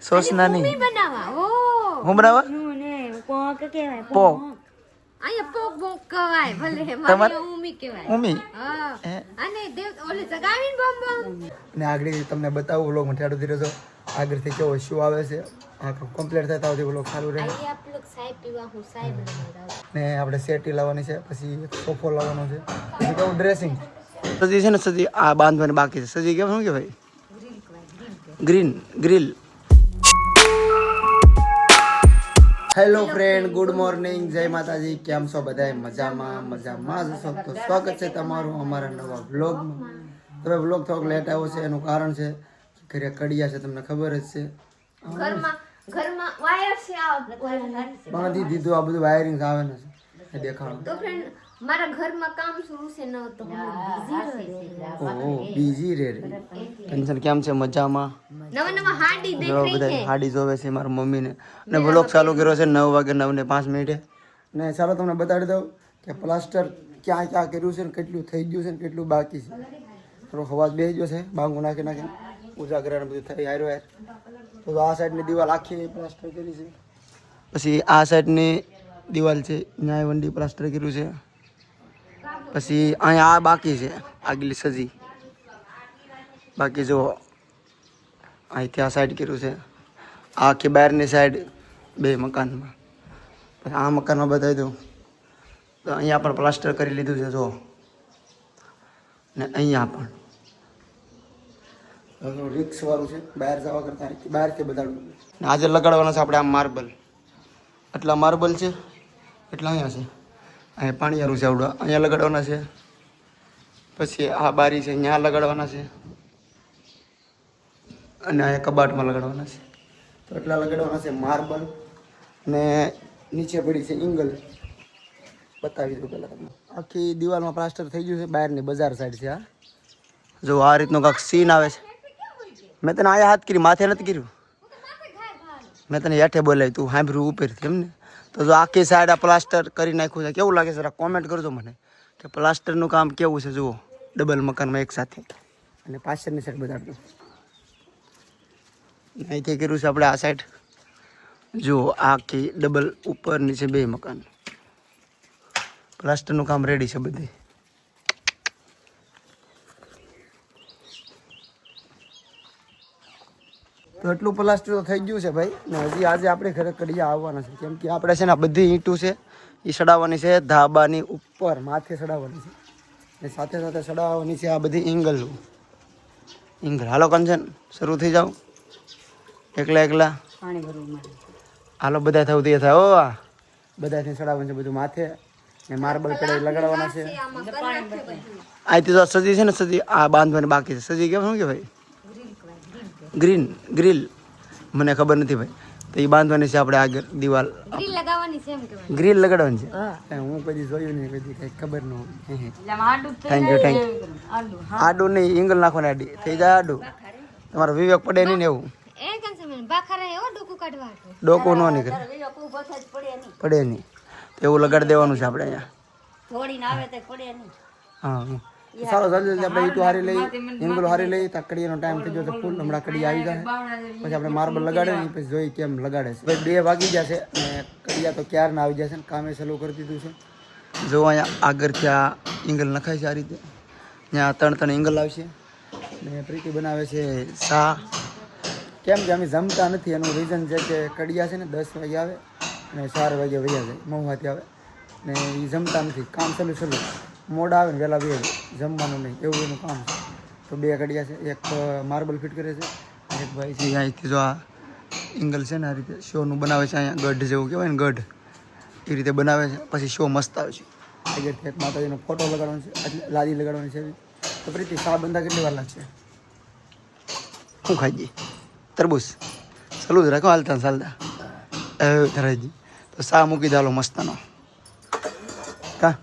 સોસના mummy નહીં બનાવા ઓ હું બનાવવા હું ને પોક કહેવાય પો અહીંયા પોક બોક કવાય ભલે તમારે- મારી ઉમી કહેવાય ઉમી હા હે? અને દેવ ઓલે જગાવીને બમ બમ ને આગળ તમને બતાવું વ્લોગ માં ઠાડો ધીરે આગળથી કેવો શું આવે છે આ કમ્પ્લીટ થતા સુધી વ્લોગ ચાલુ રહે આઈ આપ લોગ ચાય પીવા હું ચાય બનાવડાવ ને આપણે સેટી લાવવાની છે પછી એક સોફો લાવવાનો છે પછી કેવું ડ્રેસિંગ સજી છે ને સજી આ બાંધવાની બાકી છે સજી કેમ શું કહેવાય green grill hello friend good morning જય માતાજી કેમ છો બધા મજામાં જ છો તો સ્વાગત છે તમારું અમારા નવા વ્લોગમાં તમે વ્લોગ થોડોક લેટ આવ્યો છે એનું કારણ છે કે ઘરે કડિયા છે તમને ખબર જ છે ઘરમાં વાયર છે આ બાંધી દીધું આ બધું વાયરિંગ આવે ને છે દેખાડો તો ફ્રેન્ડ મારા ઘરમાં કામ શરૂ છે ન તો હું બિઝી ઓહો બીજી રે ટેન્શન કેમ છે મજામાં નવા હાડી જો દેખ બધા રહી છે હાડી જોવે છે મારા મમ્મીને અને વ્લોગ ચાલુ કર્યો છે 9 વાગે 9 ને 5 મિનિટે ને ચાલો તમને બતાડી દઉં કે પ્લાસ્ટર ક્યાં ક્યાં કર્યું છે ને કેટલું થઈ ગયું છે ને કેટલું બાકી છે થોડો અવાજ બેસી ગયો છે બાંગું નાખી નાખીને ઉજાગરા ને બધું થઈ હાર્યો યાર તો આ સાઈડની દિવાલ આખી પ્લાસ્ટર કરી છે પછી આ સાઈડની દિવાલ છે ન્યાય વંડી પ્લાસ્ટર કર્યું છે પછી અહીંયા આ બાકી છે આગલી સજી બાકી જો અહીંથી આ સાઈડ કર્યું છે આખી બહારની સાઈડ બે મકાનમાં પછી આ મકાનમાં બતાવી દઉં તો અહીંયા પણ પ્લાસ્ટર કરી લીધું છે જો ને અહીંયા પણ રિક્સવાળું છે બહાર જવા કરતાં બહારથી બતાડું ને આજે લગાડવાના છે આપણે આ માર્બલ આટલા માર્બલ છે એટલા અહીંયા છે અહીંયા પાણીયારું છે આવડું અહીંયા લગાડવાના છે પછી આ બારી છે અહીંયા લગાડવાના છે અને અહીંયા કબાટમાં લગાડવાના છે તો એટલા લગાડવાના છે માર્બલ ને નીચે પડી છે ઇંગલ બતાવી દઉં પહેલાં તમને આખી દિવાલમાં પ્લાસ્ટર થઈ ગયું છે બહારની બજાર સાઈડ છે આ જો આ રીતનો કાંક સીન આવે છે મેં તને આયા હાથ કરી માથે નથી કર્યું મેં તને હેઠે બોલાવી તું સાંભળ્યું ઉપરથી એમને તો જો આખી સાઈડ આ પ્લાસ્ટર કરી નાખ્યું છે કેવું લાગે છે કોમેન્ટ કરજો મને કે પ્લાસ્ટરનું કામ કેવું છે જુઓ ડબલ મકાનમાં એક સાથે અને પાછળની સાઈડ બતાડજો અહીંથી કર્યું છે આપણે આ સાઈડ જુઓ આખી ડબલ ઉપર નીચે બે મકાન પ્લાસ્ટરનું કામ રેડી છે બધી તો એટલું પ્લાસ્ટર તો થઈ ગયું છે ભાઈ ને હજી આજે આપણે ઘરે કડિયા આવવાના છે કેમ કે આપણે છે ને બધી ઈંટું છે એ સડાવવાની છે ધાબાની ઉપર માથે સડાવવાની છે ને સાથે સાથે સડાવવાની છે આ બધી ઇંગલ હાલો કંચન શરૂ થઈ જાઓ એકલા પાણી ભરવું હાલો બધા થવું તે થાય ઓ બધાથી સડાવવાનું છે બધું માથે ને માર્બલ કડાઈ લગાડવાના છે અહીંથી તો સજી છે ને સજી આ બાંધવાની બાકી છે સજી કેમ શું કે ભાઈ ગ્રીલ મને ખબર નથી ભાઈ તો એ બાંધવાની છે આપણે આગળ દિવાલ ગ્રીલ લગાવવાની છે એમ કહેવાય ગ્રીલ લગાડવાની છે હું કદી જોયું નહીં કદી કઈ ખબર ન હોય થેન્ક યુ આડું નહીં ઇંગલ નાખવાની આડી થઈ જાય આડું તમારો વિવેક પડે નહીં ને એવું એ કેમ છે મને બાખરા એવો ડોકું કાઢવા ડોકો ન નીકળે પડે નહીં તો એવું લગાડી દેવાનું છે આપણે અહીંયા થોડીને આવે તો પડે નહીં હા સારો જલ્દી આપણે ઈટું હારી લઈ ઇંગલ હારી લઈ તો કડીયાનો ટાઈમ થઈ ગયો તો ફૂલ હમણાં કડી આવી જાય પછી આપણે માર્બલ લગાડે ને પછી જોઈ કેમ લગાડે છે ભાઈ 2 વાગી જશે અને કડિયા તો ક્યારના આવી જશે ને કામે ચાલુ કરી દીધું છે જો અહીંયા આગળથી આ ઇંગલ નખાય છે આ રીતે ત્યાં 3 ઇંગલ આવશે ને પ્રીતિ બનાવે છે શા કેમ કે અમે જમતા નથી એનું રીઝન છે કે કડિયા છે ને 10 વાગે આવે અને 4 વાગે વૈયા જાય મહુવાથી આવે ને એ જમતા નથી કામ ચાલુ મોડા આવે ને વહેલા બે જમવાનું નહીં એવું એનું કામ છે તો 2 કડિયા છે એક માર્બલ ફિટ કરે છે એક ભાઈ છે અહીંથી જો આ ઇંગલ છે ને આ રીતે શોનું બનાવે છે અહીંયા ગઢ જેવું કહેવાય ને ગઢ એ રીતે બનાવે છે પછી શો મસ્ત આવે છે આગળથી એક માતાજીનો ફોટો લગાડવાનો છે એટલે લાદી લગાડવાની છે તો પ્રીતિ શા બંધા કેટલી વાર લાગશે શું ખાઈ ગઈ તરબૂચ ચાલુ જ રાખો હાલતા ચાલતા ધરાજી તો શા મૂકી દાલો મસ્તનો કા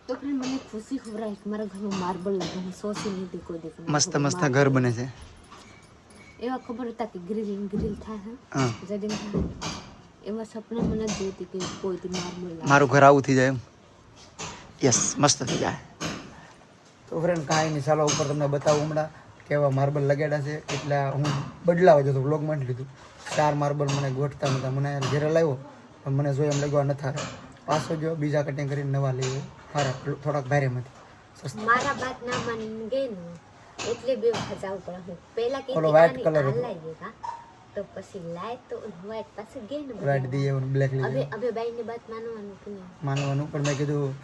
તો ફ્રેન્ડ મને ખુશી हो रहा है कि મારા ઘરમાં માર્બલ લગાવવાનું સોચી નથી કોઈ દેખ મસ્ત ઘર બને છે એવા ખબર હતા કે ગ્રીલ થાય હા જડીમ થાય એવા સપના મને જોતી કે કોઈ દી માર્બલ મારું ઘર આવું થઈ જાય એમ યસ મસ્ત થઈ જાય તો ફ્રેન્ડ કાંઈ નહીં ચાલો ઉપર તમને બતાવું હમણાં કેવા માર્બલ લગાડ્યા છે એટલે હું બદલાવા જતો વ્લોગમાં જ લીધું 4 માર્બલ મને ગોઠતા નહોતા મને ઘેરે લાવ્યો પણ મને જોઈ એમ લાગ્યો નથી હારા પાછો જો બીજા કટિંગ કરીને નવા લઈએ હારા થોડાક ભારેમાંથી મારા બાત ના માન ગઈ ને એટલે બે વખત જવું પડે હું પહેલા કે ઓલો white colour હતો. લાગેગા તો પછી લાય તો વ્હાઈટ પાછું ગઈ ને વાઈટ દઈએ બ્લેક લઈ હવે હવે બાઈ ની વાત માનવાનું કે નહીં માનવાનું પણ મેં કીધું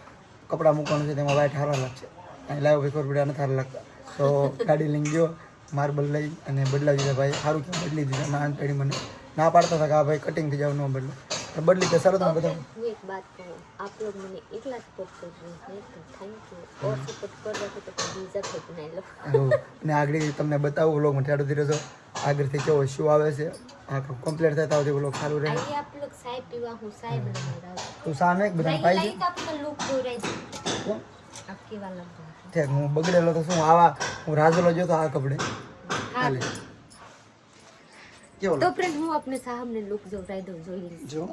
કપડાં મૂકવાનું છે તેમાં વાઈટ સારા લાગશે અહીં લાવ્યો ભાઈ ખબર નથી સારા લાગતા તો ગાડી લઈને ગયો માર્બલ લઈ અને બદલાવી દીધા ભાઈ સારું કે બદલી દીધા નાન પેઢી મને ના પાડતા હતા કે આ ભાઈ કટિંગ થઈ જાવ ન બદલો તો બદલી તો સરસ બધા હું એક बात कहूँ आप लोग मैंने इतना सपोर्ट कर रहे हैं तो थैंक यू और सपोर्ट कर रहे तो कभी इज्जत है बनाई लो અને આગળ તમને બતાવું વ્લોગમાં ઠેડો ધીરે જો આગળથી કેવો શું આવે છે આ કમ્પ્લીટ થતા હોય વ્લોગ સારું રહે आइए आप लोग चाय पीवा हूँ चाय बना रहा हूँ તું સામે એક બધા પાઈ लाइट आपका लुक हो रहा है છે आपके वाला ઠેક હું બગડેલો તો શું આવા હું રાજુલો જોતો આ કપડે હાલે કેવો तो फ्रेंड હું अपने साहब ने लुक जो राय दो જોઈ લે જો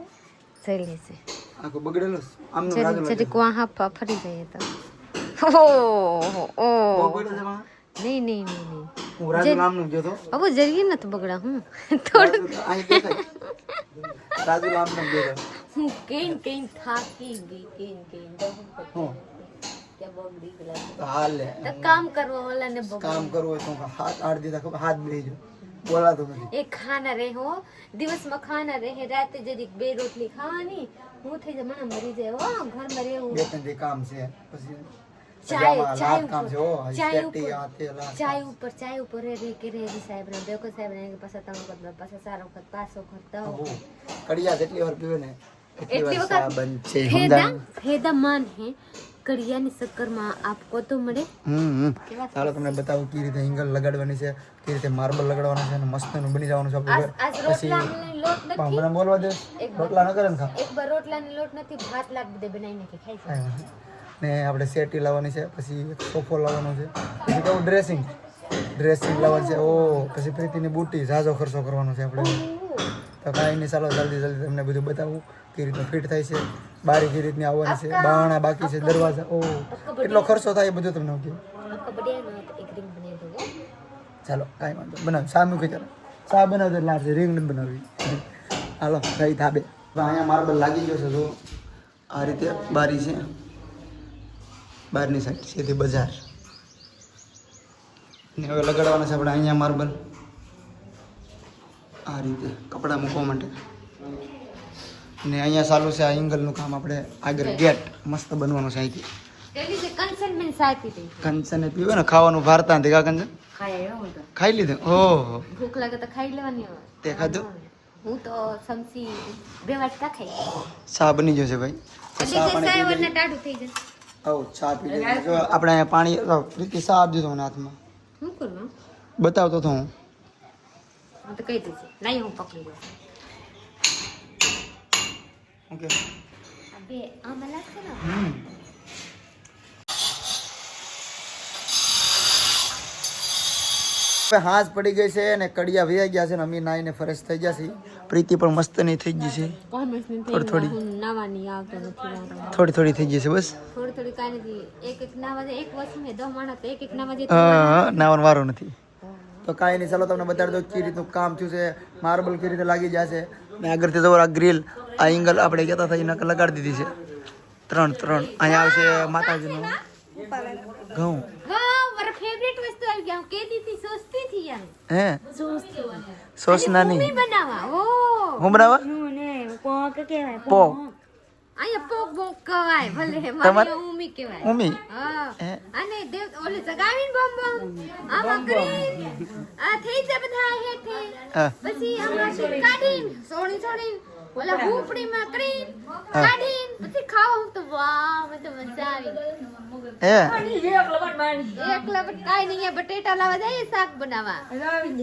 જોઈ લે છે આખો બગડેલો આમનો રાજુલો જરીક વહાં ફરી જાય તો ઓ બગડે છે નહીં નહીં નહીં નહીં હું રાજુલો આમનો જોતો अब जरिए न तो बगड़ा हूँ थोड़ा અહીં દેખાય રાજુલો આમનો જોતો हूँ कहीं थाकी गई कहीं હું क्या बगड़ी गला તો હાલે तो काम करवा वाला ने કામ કરવું હોય તો હાથ આડ દીધા ખબર હાથ બેજો બોલાતો નથી एक खाना रहे हो दिवस में खाना रहे रात जरी बे रोटली खाવાની હું થઈ જાય મને મરી જાય હો ઘર માં રહેવું બે ત્રણ જે કામ છે પછી ચાય ચાય કામ છે ઓ ચાય સેટી આ તે લા ચાય ઉપર રે કે રે સાહેબ ને દેખો સાહેબ ને પાછા ત્રણ વખત પાછા ચાર વખત પાછો વખત ઓહો કડિયા જેટલી વાર પીવે ને એટલી એટલી વાર વખત સાબન છે ફેદા ફેદા માન હે કડિયાની શક્કરમાં આપકો તો મળે કેવા ચાલો તમને બતાવું કેવી રીતે એંગલ લગાડવાની છે કેવી રીતે માર્બલ લગાડવાના છે અને મસ્તનું બની જવાનું છે આપણે આજ રોટલાની લોટ નથી મને બોલવા દે રોટલા ન કરે ને ખા એક બાર રોટલાની લોટ નથી ભાત લાગી દે બનાવી નાખી ખાઈ જાય ને આપણે સેટી લાવવાની છે પછી એક સોફો લાવવાનો છે પછી કેવું ડ્રેસિંગ લાવવાનું છે ઓ પછી પ્રીતિની બુટી ઝાઝો ખર્ચો કરવાનો છે આપણે તો કાંઈ નહીં ચાલો જલ્દી તમને બધું બતાવું કેવી રીતનું ફિટ થાય છે બારી કેવી રીતની આવવાની છે બારણા બાકી છે દરવાજા ઓ એટલો ખર્ચો થાય એ બધું તમને કહ્યું आपका बढ़िया ना तो एक रिंग बना दो ચાલો કાંઈ વાંધો બનાવ શા મૂકી ચાલો શા બનાવતો એટલે આપણે રીંગ નથી બનાવવી હાલો ગઈ ધાબે અહીંયા માર્બલ લાગી ગયો છે જો આ રીતે બારી છે બહારની સાઈડ સીધી બજાર ને હવે લગાડવાના છે આપણે અહીંયા માર્બલ આ રીતે કપડાં મૂકવા માટે ને અહીંયા ચાલુ છે આ એંગલનું કામ આપણે આગળ ગેટ મસ્ત બનવાનું છે અહીંથી जल्दी से कंसन में चाय पी दे કંચને પીવે ને ખાવાનું ભારતા નથી કા કંચન खाया होगा ખાઈ લીધું ઓહો भूख लगे तो खाई लेવાની હોય તે ખાધું હું તો સમસી બે વાટકા ખાઈ ચા બની જશે ભાઈ એટલે જે ચાય વરના ટાઢું થઈ જાય આવો ચા પી લઈએ જો આપણે અહીંયા પાણી પ્રીતિ ચા આપી દીધો મને હાથમાં શું કરવું બતાવતો તો હું હું તો કહી દીધી નહીં હું પકડી લઉં ઓકે અબે આમાં લાગશે ને હાથ પડી ગઈ છે અને કડિયા વૈયા ગયા છે ને અમી નાઈને ફરેશ થઈ ગયા છે પ્રીતિ પણ મસ્ત નહીં થઈ ગઈ છે થોડી નાવાની આવતો નથી થોડી થઈ ગઈ છે બસ થોડી કાંઈ નથી એક નાવા એક વસ્તુ ને 10 માણસ તો એક નાવા જે નાવાનો વારો નથી તો કાંઈ નહીં ચાલો તમને બતાડી દો કેવી રીતનું કામ થયું છે માર્બલ કેવી રીતે લાગી જશે ને આગળથી તો આ ગ્રીલ આ એંગલ આપણે કહેતા હતા એને લગાડી દીધી છે ત્રણ અહીંયા આવશે માતાજીનું ઘઉં વાહ મારા ફેવરેટ વસ્તુ આવી ગયા હું કહેતી હતી સોચતી હતી યાર હે સોચતી સોસ નાની મમ્મી બનાવા ઓ હું બનાવવા ને કોક કહેવાય પો અહીંયા પોક બોક કવાય ભલે મારી ઉમી કહેવાય ઉમી હા હે અને દેવ ઓલે સગાવીન બમ આમાં કરી આ થઈ જાય બધા હેઠે હા પછી આમાં કાઢીન સોણી ઓલા ભૂપડીમાં કરી કાઢીન પછી ખાવ તો વાહ મને તો મજા આવી હે એકલા પણ કાઈ નહીં બટેટા લાવવા જાય શાક બનાવવા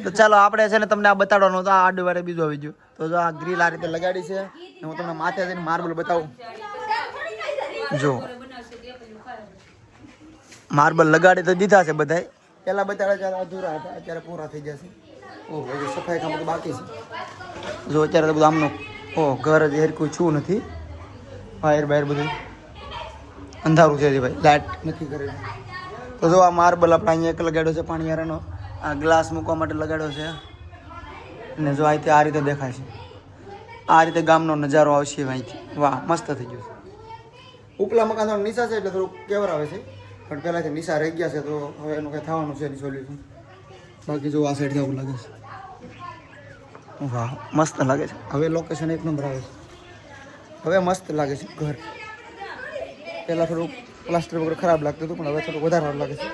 તો ચાલો આપણે છે ને તમને આ બતાડવાનું તો આ આડું વારે બીજું આવી ગયું તો જો આ ગ્રીલ આ રીતે લગાડી છે ને હું તમને માથે જઈને માર્બલ બતાવું જો માર્બલ લગાડી તો દીધા છે બધાય પહેલા બતાડ્યા ત્યારે અધૂરા હતા અત્યારે પૂરા થઈ જશે ઓહ હજી સફાઈ કામ તો બાકી છે જો અત્યારે તો બધું આમનું ઘર જ હેરકું છું નથી વાયર બાયર બધું અંધારું છે ભાઈ લાઇટ નથી કરેલી તો જો આ માર્બલ આપણે અહીંયા એક લગાડ્યો છે પાણીયારાનો આ ગ્લાસ મૂકવા માટે લગાડ્યો છે અને જો અહીંથી આ રીતે દેખાય છે. આ રીતે ગામનો નજારો આવશે અહીંથી. વાહ મસ્ત થઈ ગયું છે. ઉપલા મકાન થોડું નિશા છે એટલે થોડુંક કેવર આવે છે પણ પહેલાંથી નિશા રહી ગયા છે તો હવે એનું કંઈ થવાનું છે એની સોલ્યુશન. બાકી જો આ સાઈડ જવું લાગે છે. વાહ મસ્ત લાગે છે. હવે લોકેશન એક નંબર આવે છે. હવે મસ્ત લાગે છે ઘર. પહેલાં થોડુંક પ્લાસ્ટર વગર ખરાબ લાગતું હતું પણ હવે થોડુંક વધારે સારું લાગે છે.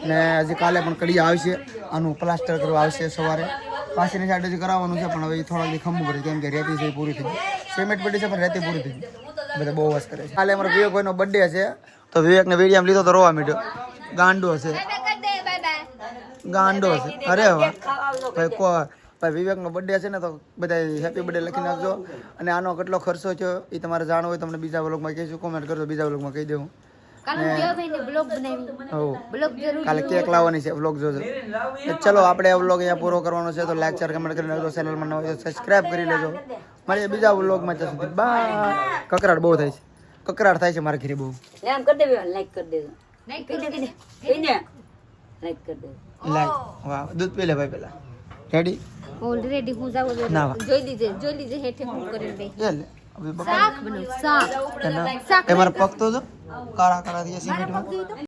ને હજી કાલે પણ કડિયા આવશે. આનું પ્લાસ્ટર કરવા આવશે સવારે. પાછળની સાઈડ હજી કરાવવાનું છે પણ હવે થોડાક દી ખમવું પડે કેમ કે રેતી છે એ પૂરી થઈ ગઈ. સિમેન્ટ પડી છે પણ રેતી પૂરી થઈ ગઈ. બધા બહુ વસ કરે છે. કાલે અમારો વિવેકભાઈનો બર્થડે છે તો વિવેકને વિડીયો લીધો તો રોવા માંડ્યો. ગાંડો છે ગાંડો છે. અરે વાહ ભાઈ ભાઈ વિવેકનો બર્થડે છે ને તો બધા હેપી બર્થડે લખી નાખજો. અને આનો કેટલો ખર્ચો થયો એ તમારે જાણવું હોય તમને બીજા વ્લોગમાં કહીશું. કોમેન્ટ કરજો બીજા વ્લોગમાં કહી દઉં. કાલે કેક લાવવાની છે. વ્લોગ જોજો. ચલો આપણે આ વ્લોગ અહીંયા પૂરો કરવાનો છે તો લાઈક શેર કમેન્ટ કરી લેજો. ચેનલમાં નવો હોય તો સબસ્ક્રાઇબ કરી લેજો. મળીએ બીજા વ્લોગમાં. ત્યાં સુધી બાય. કકરાટ બહુ થાય છે. કકરાટ થાય છે મારા ઘરે બહુ. લાઈક કરી દેજો લાઈક કરી દેજો લાઈક કરી દેજો. વાહ દૂધ પી લે ભાઈ પેલા. રેડી ઓલરેડી હું જાઉં ના જોઈ લીજે હેઠે હું કરી દે લે લે હવે શાક બનાવ શાક એ મારા પગ તો જો કાળા કાળા થયા સિમેન્ટમાં.